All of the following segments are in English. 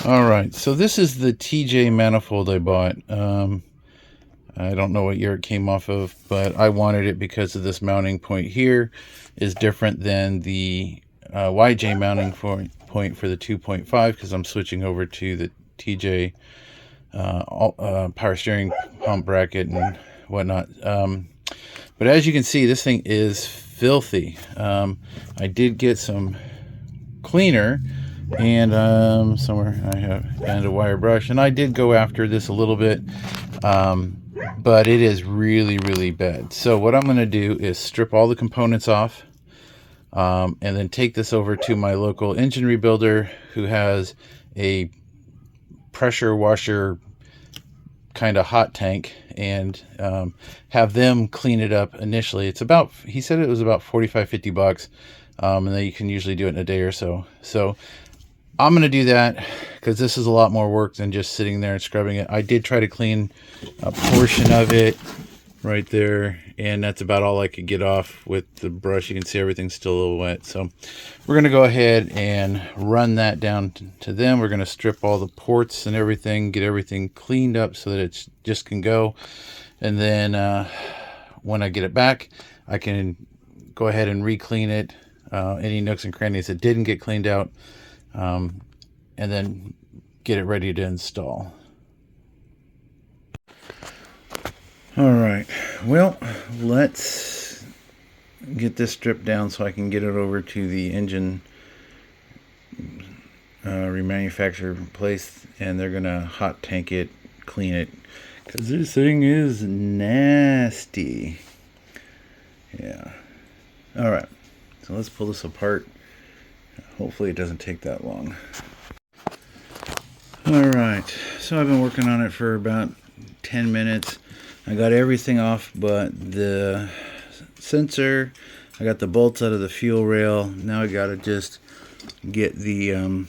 All right, so this is the TJ manifold I bought. I don't know what year it came off of, but I wanted it because of this mounting point here is different than the YJ mounting point for the 2.5 because I'm switching over to the TJ power steering pump bracket and whatnot. But as you can see, this thing is filthy. I did get some cleaner, and somewhere I have and a wire brush, and I did go after this a little bit, but it is really bad. So what I'm going to do is strip all the components off, and then take this over to my local engine rebuilder who has a pressure washer kind of hot tank, and have them clean it up initially. It's about, he said it was about $45-50, and then you can usually do it in a day or so. So I'm going to do that because this is a lot more work than just sitting there and scrubbing it. I did try to clean a portion of it right there, and that's about all I could get off with the brush. You can see everything's still a little wet. So we're going to go ahead and run that down to them. We're going to strip all the ports and everything, get everything cleaned up so that it just can go. And then when I get it back, I can go ahead and re-clean it, any nooks and crannies that didn't get cleaned out, and then get it ready to install. All right, well, let's get this stripped down so I can get it over to the engine remanufacturer place, and they're gonna hot tank it, clean it, because this thing is nasty. Yeah. All right, so let's pull this apart. Hopefully it doesn't take that long. All right, so I've been working on it for about 10 minutes. I got everything off but the sensor. I got the bolts out of the fuel rail. Now I gotta just get the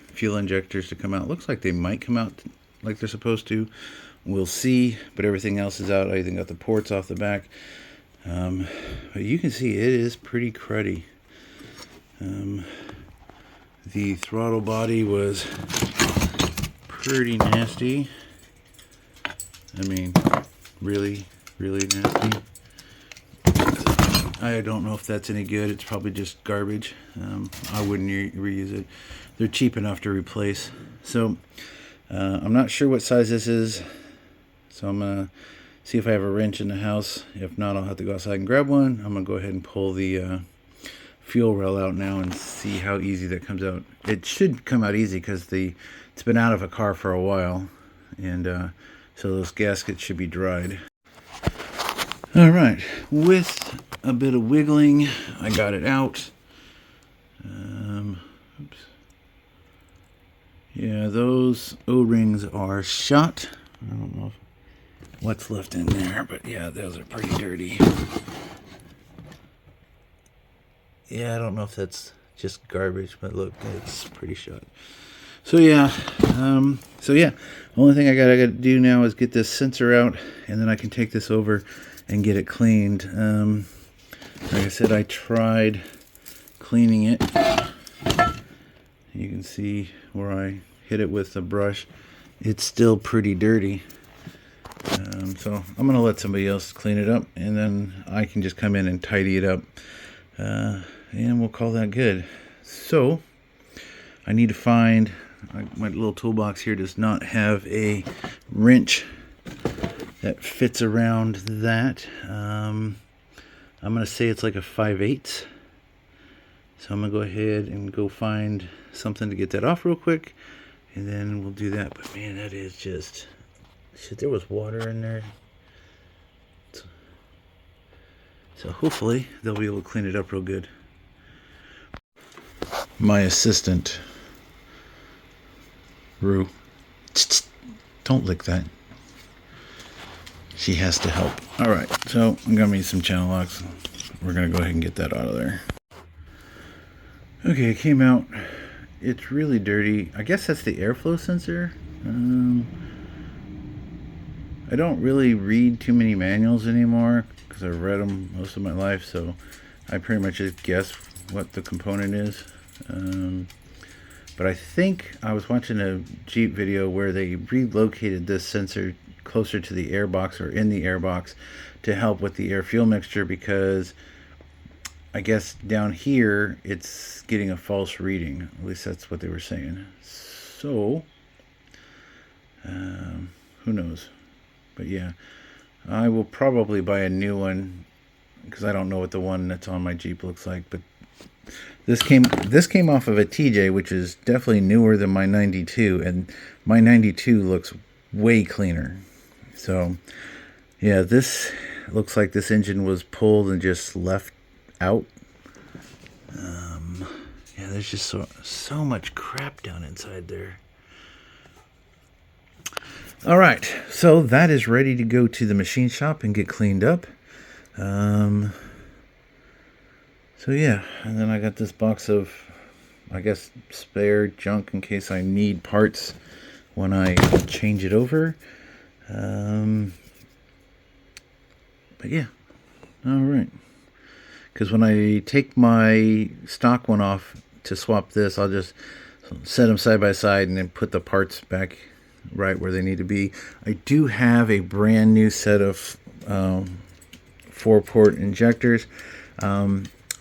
fuel injectors to come out. Looks like they might come out like they're supposed to. We'll see, but everything else is out. I even got the ports off the back. But you can see it is pretty cruddy. The throttle body was pretty nasty. I mean, really nasty. I don't know if that's any good. It's probably just garbage. I wouldn't reuse it. They're cheap enough to replace. So I'm not sure what size this is, so I'm gonna see if I have a wrench in the house. If not, I'll have to go outside and grab one. I'm gonna go ahead and pull the fuel rail out now and see how easy that comes out. It should come out easy because it's been out of a car for a while, and so those gaskets should be dried. All right, with a bit of wiggling, I got it out. Oops. Yeah, those O-rings are shot. I don't know what's left in there, but yeah, those are pretty dirty. Yeah, I don't know if that's just garbage, but look, it's pretty shot. So yeah, only thing I gotta do now is get this sensor out, and then I can take this over and get it cleaned. Like I said, I tried cleaning it. You can see where I hit it with the brush. It's still pretty dirty. So I'm gonna let somebody else clean it up, and then I can just come in and tidy it up. And we'll call that good. So I need to find, my little toolbox here does not have a wrench that fits around that. I'm gonna say it's like a 5/8. So I'm gonna go ahead and go find something to get that off real quick, and then we'll do that. But man, that is just shit. There was water in there. So hopefully they'll be able to clean it up real good. My assistant, Rue, don't lick that. She has to help. All right, so I'm gonna need some channel locks. We're gonna go ahead and get that out of there. Okay, it came out. It's really dirty. I guess that's the airflow sensor. I don't really read too many manuals anymore because I've read them most of my life, so I pretty much just guess what the component is. but I think I was watching a Jeep video where they relocated this sensor closer to the airbox, or in the airbox, to help with the air fuel mixture, because I guess down here it's getting a false reading. At least that's what they were saying. So who knows? But yeah, I will probably buy a new one, because I don't know what the one that's on my Jeep looks like. But this came off of a TJ, which is definitely newer than my 92, and my 92 looks way cleaner. So yeah, this looks like this engine was pulled and just left out. Yeah, there's just so much crap down inside there. All right, so that is ready to go to the machine shop and get cleaned up. So yeah, and then I got this box of, I guess, spare junk in case I need parts when I change it over. But yeah, all right. Because when I take my stock one off to swap this, I'll just set them side by side and then put the parts back right where they need to be. I do have a brand new set of 4-port injectors.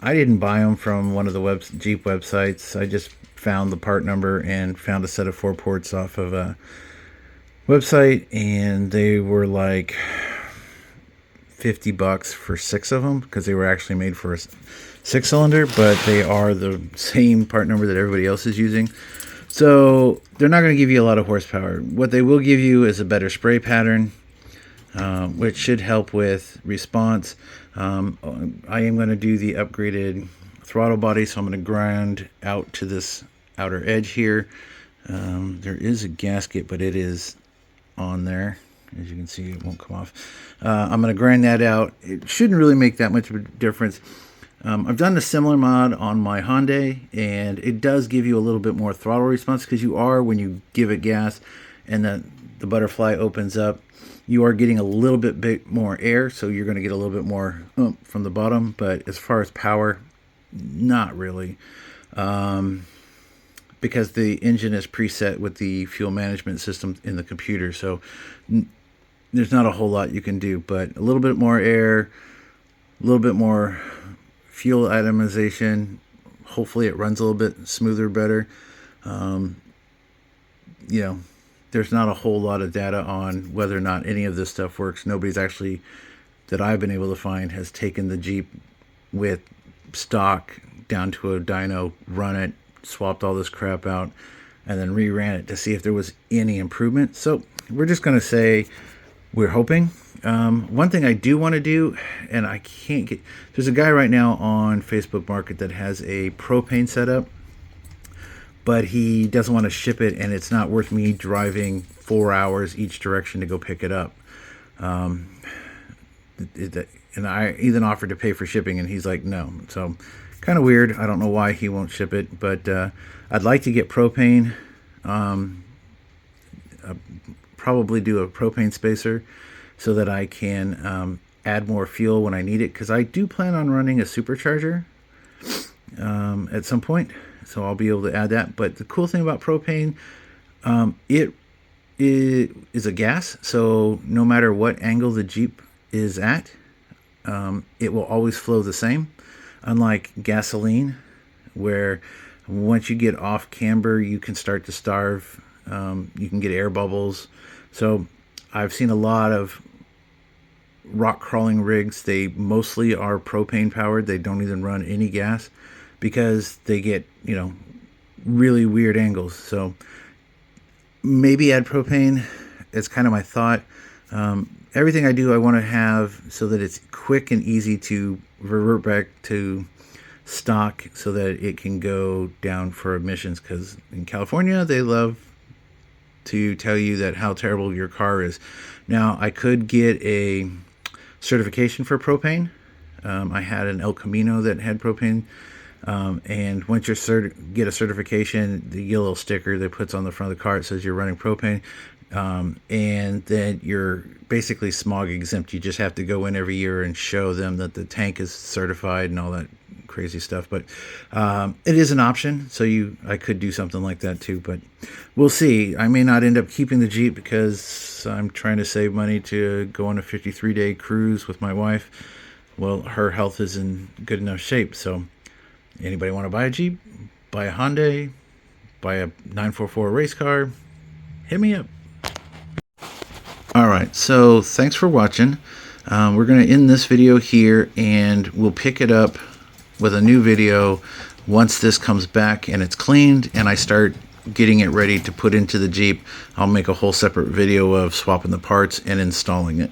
I didn't buy them from one of the Jeep websites. I just found the part number and found a set of 4 ports off of a website, and they were like $50 for 6 of them, because they were actually made for a 6-cylinder, but they are the same part number that everybody else is using. So they're not going to give you a lot of horsepower. What they will give you is a better spray pattern, which should help with response. I am going to do the upgraded throttle body, so I'm going to grind out to this outer edge here. There is a gasket, but it is on there. As you can see, it won't come off. I'm going to grind that out. It shouldn't really make that much of a difference. I've done a similar mod on my Hyundai, and it does give you a little bit more throttle response, because you are, when you give it gas and the butterfly opens up, you are getting a little bit more air, so you're going to get a little bit more oomph from the bottom. But as far as power, not really, because the engine is preset with the fuel management system in the computer, so there's not a whole lot you can do. But a little bit more air, a little bit more fuel atomization. Hopefully it runs a little bit smoother, better. You know, there's not a whole lot of data on whether or not any of this stuff works. Nobody's actually, that I've been able to find, has taken the Jeep with stock down to a dyno, run it, swapped all this crap out, and then reran it to see if there was any improvement. So we're just going to say we're hoping. One thing I do want to do, and I can't get, there's a guy right now on Facebook Market that has a propane setup, but he doesn't want to ship it, and it's not worth me driving 4 hours each direction to go pick it up. And I even offered to pay for shipping, and he's like, no. So kind of weird. I don't know why he won't ship it, but I'd like to get propane. Probably do a propane spacer so that I can add more fuel when I need it, because I do plan on running a supercharger at some point, so I'll be able to add that. But the cool thing about propane, it is a gas, so no matter what angle the Jeep is at, it will always flow the same, unlike gasoline, where once you get off camber, you can start to starve. You can get air bubbles. So I've seen a lot of rock crawling rigs. They mostly are propane powered. They don't even run any gas, because they get, you know, really weird angles. So maybe add propane. It's kind of my thought. Everything I do, I want to have so that it's quick and easy to revert back to stock, so that it can go down for emissions, because in California they love to tell you that how terrible your car is. Now, I could get a certification for propane. I had an El Camino that had propane, and once you get a certification, you get a little sticker that puts on the front of the car. It says you're running propane, and then you're basically smog exempt. You just have to go in every year and show them that the tank is certified and all that crazy stuff. But it is an option, so I could do something like that too. But we'll see. I may not end up keeping the Jeep because I'm trying to save money to go on a 53-day cruise with my wife. Well, her health is in good enough shape. So anybody want to buy a Jeep, buy a Hyundai, buy a 944 race car, hit me up. All right, so thanks for watching. We're going to end this video here, and we'll pick it up with a new video once this comes back and it's cleaned and I start getting it ready to put into the Jeep. I'll make a whole separate video of swapping the parts and installing it.